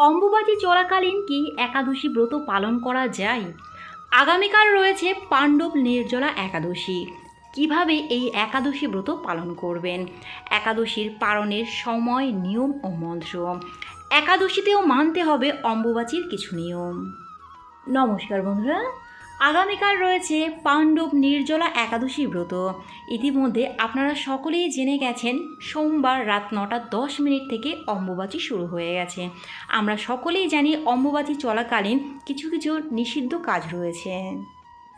অম্বুবাচী চলাকালীন কি একাদশী ব্রত পালন করা যায়? আগামীকাল রয়েছে পাণ্ডব নির্জলা একাদশী। কিভাবে এই একাদশী ব্রত পালন করবেন, একাদশীর পালনের সময়, নিয়ম ও মন্ত্র, একাদশীতেও মানতে হবে অম্বুবাচীর কিছু নিয়ম। নমস্কার বন্ধুরা, আগামীকাল রয়েছে পাণ্ডব নির্জলা একাদশী ব্রত। ইতিমধ্যে আপনারা সকলেই জেনে গেছেন সোমবার রাত 9:10 থেকে অম্বুবাচী শুরু হয়ে গেছে। আমরা সকলেই জানি অম্বুবাচী চলাকালীন কিছু কিছু নিষিদ্ধ কাজ রয়েছে।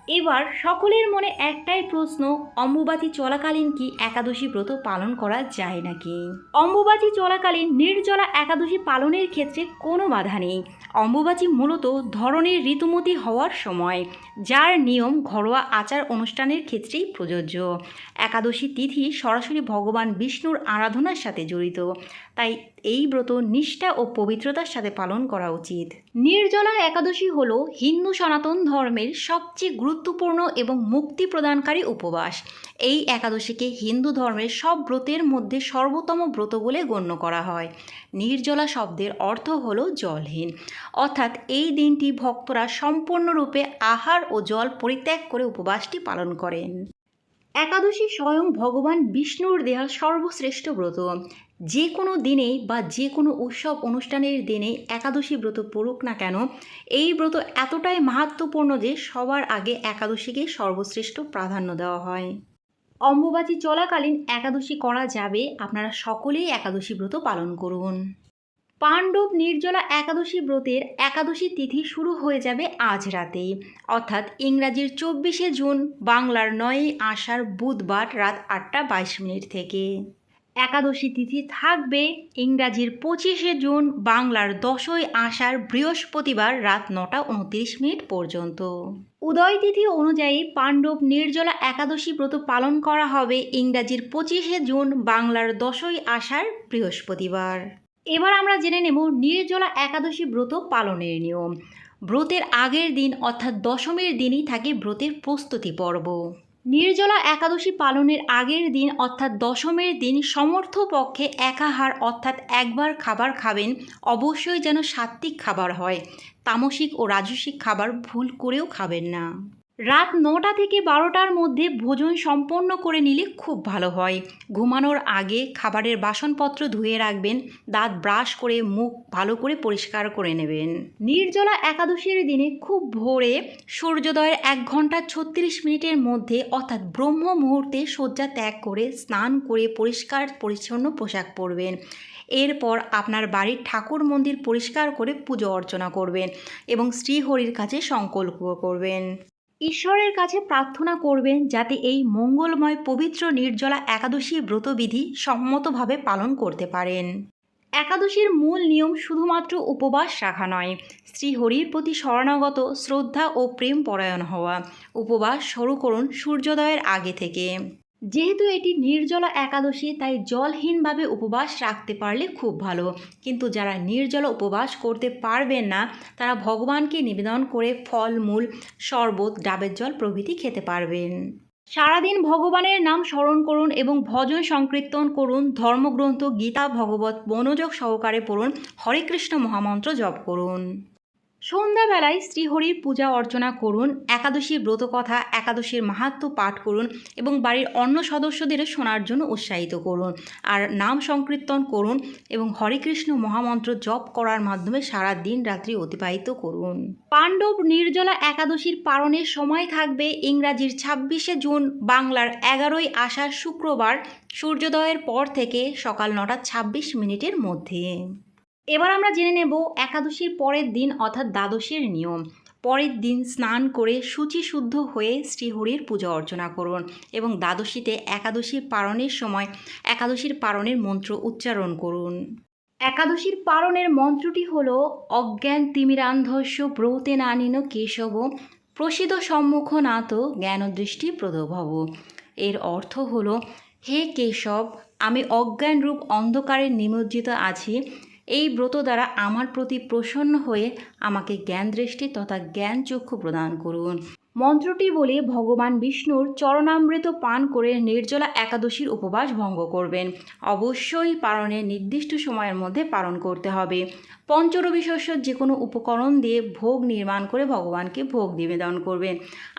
এবার সকলের মনে একটাই প্রশ্ন, অম্বুবাচী চলাকালীন কি একাদশী ব্রত পালন করা যায় নাকি? অম্বুবাচী চলাকালীন নির্জলা একাদশী পালনের ক্ষেত্রে কোনো বাধা নেই। অম্বুবাচী মূলত ধরনের ঋতুমতী হওয়ার সময়, যার নিয়ম ঘরোয়া আচার অনুষ্ঠানের ক্ষেত্রেই প্রযোজ্য। একাদশী তিথি সরাসরি ভগবান বিষ্ণুর আরাধনার সাথে জড়িত, তাই এই ব্রত নিষ্ঠা ও পবিত্রতার সাথে পালন করা উচিত। নির্জলা একাদশী হল হিন্দু সনাতন ধর্মের সবচেয়ে গুরুত্বপূর্ণ এবং মুক্তি প্রদানকারী উপবাস। এই একাদশীকে হিন্দু ধর্মের সব ব্রতের মধ্যে সর্বোত্তম ব্রত বলে গণ্য করা হয়। নির্জলা শব্দের অর্থ হল জলহীন, অর্থাৎ এই দিনটি ভক্তরা সম্পূর্ণরূপে আহার ও জল পরিত্যাগ করে উপবাসটি পালন করেন। একাদশী স্বয়ং ভগবান বিষ্ণুর দেওয়া সর্বশ্রেষ্ঠ ব্রত। যে কোনো দিনে বা যে কোনো উৎসব অনুষ্ঠানের দিনে একাদশী ব্রত পড়ুক না কেন, এই ব্রত এতটাই মাহাত্ম্যপূর্ণ যে সবার আগে একাদশীকে সর্বশ্রেষ্ঠ প্রাধান্য দেওয়া হয়। অম্বুবাচী চলাকালীন একাদশী করা যাবে, আপনারা সকলেই একাদশী ব্রত পালন করুন। পাণ্ডব নির্জলা একাদশী ব্রতের একাদশী তিথি শুরু হয়ে যাবে আজ রাতেই, অর্থাৎ ইংরাজির 24শে জুন, বাংলার 9ই আষাঢ় বুধবার রাত 8:22 থেকে। একাদশী তিথি থাকবে ইংরাজির 25শে জুন, বাংলার 10ই আষাঢ় বৃহস্পতিবার রাত 9:29 পর্যন্ত। উদয় তিথি অনুযায়ী পাণ্ডব নির্জলা একাদশী ব্রত পালন করা হবে ইংরাজির 25শে জুন, বাংলার 10ই আষাঢ় বৃহস্পতিবার। এবার আমরা জেনে নেব নির্জলা একাদশী ব্রত পালনের নিয়ম। ব্রতের আগের দিন অর্থাৎ দশমীর দিনই থাকে ব্রতের প্রস্তুতি পর্ব। নির্জলা একাদশী পালনের আগের দিন অর্থাৎ দশমীর দিন সমর্থ পক্ষে একাহার অর্থাৎ একবার খাবার খাবেন। অবশ্যই যেন সাত্ত্বিক খাবার হয়, তামসিক ও রাজসিক খাবার ভুল করেও খাবেন না। রাত 9টা থেকে 12টার মধ্যে ভোজন সম্পন্ন করে নিলে খুব ভালো হয়। ঘুমানোর আগে খাবারের বাসনপত্র ধুয়ে রাখবেন, দাঁত ব্রাশ করে মুখ ভালো করে পরিষ্কার করে নেবেন। নির্জলা একাদশীর দিনে খুব ভোরে সূর্যোদয়ের 1 ঘন্টা 36 মিনিটের মধ্যে অর্থাৎ ব্রহ্ম মুহূর্তে শয্যা ত্যাগ করে স্নান করে পরিষ্কার পরিচ্ছন্ন পোশাক পরবেন। এরপর আপনার বাড়ির ঠাকুর মন্দির পরিষ্কার করে পুজো অর্চনা করবেন এবং শ্রীহরির কাছে সংকল্প করবেন। ঈশ্বরের কাছে প্রার্থনা করবেন যাতে এই মঙ্গলময় পবিত্র নির্জলা একাদশী ব্রতবিধি সম্মতভাবে পালন করতে পারেন। একাদশীর মূল নিয়ম শুধুমাত্র উপবাস রাখা নয়, শ্রীহরির প্রতি শরণাগত শ্রদ্ধা ও প্রেম পরায়ণ হওয়া। উপবাস শুরু করুন সূর্যোদয়ের আগে থেকে। যেহেতু এটি নির্জলা একাদশী, তাই জলহীনভাবে উপবাস রাখতে পারলে খুব ভালো। কিন্তু যারা নির্জলা উপবাস করতে পারবেন না, তারা ভগবানকে নিবেদন করে ফলমূল, শরবত, ডাবের জল প্রভৃতি খেতে পারবেন। সারাদিন ভগবানের নাম স্মরণ করুন এবং ভজন সংকীর্তন করুন। ধর্মগ্রন্থ গীতা ভগবত মনোযোগ সহকারে পড়ুন, হরে কৃষ্ণ মহামন্ত্র জপ করুন। সন্ধ্যাবেলায় শ্রীহরির পূজা অর্চনা করুন, একাদশীর ব্রতকথা, একাদশীর মাহাত্ম্য পাঠ করুন এবং বাড়ির অন্য সদস্যদেরও শোনার জন্য উৎসাহিত করুন। আর নাম সংকীর্তন করুন এবং হরে কৃষ্ণ মহামন্ত্র জপ করার মাধ্যমে সারা দিন রাত্রি অতিবাহিত করুন। পাণ্ডব নির্জলা একাদশীর পালনের সময় থাকবে ইংরাজির 26শে জুন, বাংলার 11ই আষাঢ় শুক্রবার সূর্যোদয়ের পর থেকে সকাল 9:26 মধ্যে। এবার আমরা জেনে নেব একাদশীর পরের দিন অর্থাৎ দ্বাদশীর নিয়ম। পরের দিন স্নান করে শুচিশুদ্ধ হয়ে শ্রীহরির পূজা অর্চনা করুন এবং দ্বাদশীতে একাদশীর পালনের সময় একাদশীর পালনের মন্ত্র উচ্চারণ করুন। একাদশীর পালনের মন্ত্রটি হল অজ্ঞান তিমিরান্ধস্য ব্রতে নানিন কেশব প্রসিদ সম্মুখ নাত জ্ঞানদৃষ্টি প্রদভব। এর অর্থ হল, হে কেশব, আমি অজ্ঞানরূপ অন্ধকারে নিমজ্জিত আছি। এই ব্রত দ্বারা আমার প্রতি প্রসন্ন হয়ে আমাকে জ্ঞান দৃষ্টি তথা জ্ঞান চক্ষু প্রদান করুন। মন্ত্রটি বলে ভগবান বিষ্ণুর চরণামৃত পান করে নির্জলা একাদশীর উপবাস ভঙ্গ করবেন। অবশ্যই পালনের নির্দিষ্ট সময়ের মধ্যে পালন করতে হবে। পঞ্চরবি শস্যর যে কোনো উপকরণ দিয়ে ভোগ নির্মাণ করে ভগবানকে ভোগ নিবেদন করবেন,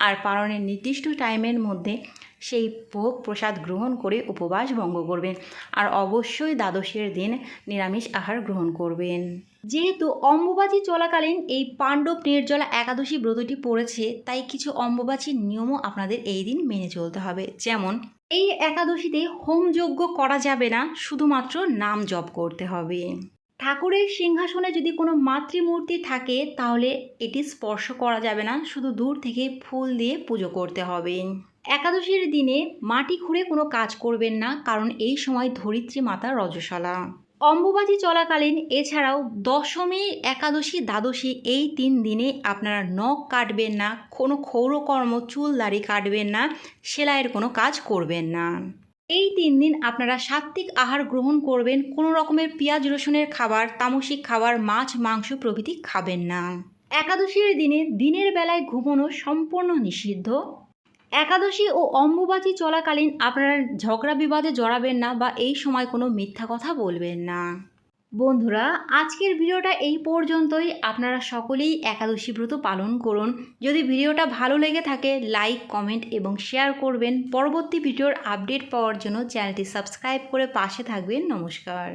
আর পালনের নির্দিষ্ট টাইমের মধ্যে সেই ভোগ প্রসাদ গ্রহণ করে উপবাস ভঙ্গ করবেন। আর অবশ্যই দ্বাদশীর দিন নিরামিষ আহার গ্রহণ করবেন। যেহেতু অম্বুবাচী চলাকালীন এই পাণ্ডব নির্জলা একাদশী ব্রতটি পড়েছে, তাই কিছু অম্বুবাচীর নিয়মও আপনাদের এই দিন মেনে চলতে হবে। যেমন এই একাদশীতে হোমযজ্ঞ করা যাবে না, শুধুমাত্র নাম জপ করতে হবে। ঠাকুরের সিংহাসনে যদি কোনো মাতৃমূর্তি থাকে তাহলে এটি স্পর্শ করা যাবে না, শুধু দূর থেকে ফুল দিয়ে পুজো করতে হবে। একাদশীর দিনে মাটি খুঁড়ে কোনো কাজ করবেন না, কারণ এই সময় ধরিত্রী মাতা রজস্বলা। অম্বুবাচী চলাকালীন এছাড়াও দশমী, একাদশী, দ্বাদশী এই 3 দিনে আপনারা নখ কাটবেন না, কোনো ক্ষৌরকর্ম চুল দাড়ি কাটবেন না, সেলাইয়ের কোনো কাজ করবেন না। এই 3 দিন আপনারা সাত্ত্বিক আহার গ্রহণ করবেন, কোনো রকমের পেঁয়াজ রসুনের খাবার, তামসিক খাবার, মাছ মাংস প্রভৃতি খাবেন না। একাদশীর দিনে দিনের বেলায় ঘুমানো সম্পূর্ণ নিষিদ্ধ। একাদশী ও অম্বুবাচী চলাকালীন আপনারা ঝগড়া বিবাদে জড়াবেন না বা এই সময় কোনো মিথ্যা কথা বলবেন না। বন্ধুরা, আজকের ভিডিওটা এই পর্যন্তই। আপনারা সকলেই একাদশী ব্রত পালন করুন। যদি ভিডিওটা ভালো লেগে থাকে লাইক, কমেন্ট এবং শেয়ার করবেন। পরবর্তী ভিডিওর আপডেট পাওয়ার জন্য চ্যানেলটি সাবস্ক্রাইব করে পাশে থাকবেন। নমস্কার।